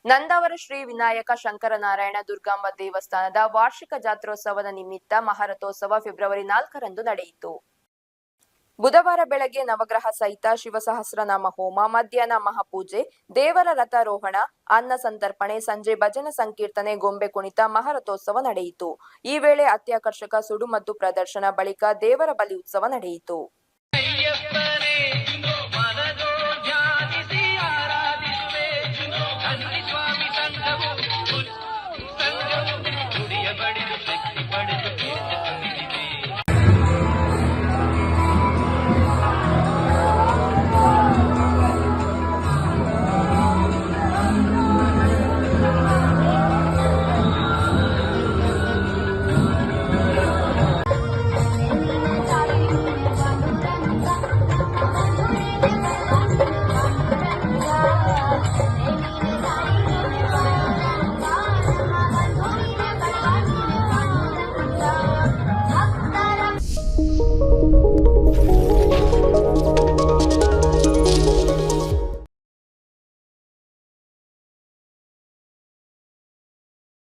ನಂದಾವರ ಶ್ರೀ ವಿನಾಯಕ ಶಂಕರನಾರಾಯಣ ದುರ್ಗಾಂಬ ದೇವಸ್ಥಾನದ ವಾರ್ಷಿಕ ಜಾತ್ರೋತ್ಸವದ ನಿಮಿತ್ತ ಮಹಾರಥೋತ್ಸವ ಫೆಬ್ರವರಿ 4ರಂದು ನಡೆಯಿತು. ಬುಧವಾರ ಬೆಳಗ್ಗೆ ನವಗ್ರಹ ಸಹಿತ ಶಿವಸಹಸ್ರನಾಮ ಹೋಮ, ಮಧ್ಯಾಹ್ನ ಮಹಾಪೂಜೆ, ದೇವರ ರಥಾರೋಹಣ, ಅನ್ನ ಸಂತರ್ಪಣೆ, ಸಂಜೆ ಭಜನ ಸಂಕೀರ್ತನೆ, ಗೊಂಬೆ ಕುಣಿತ, ಮಹಾರಥೋತ್ಸವ ನಡೆಯಿತು. ಈ ವೇಳೆ ಅತ್ಯಾಕರ್ಷಕ ಸುಡುಮದ್ದು ಪ್ರದರ್ಶನ ಬಳಿಕ ದೇವರ ಬಲಿ ಉತ್ಸವ ನಡೆಯಿತು.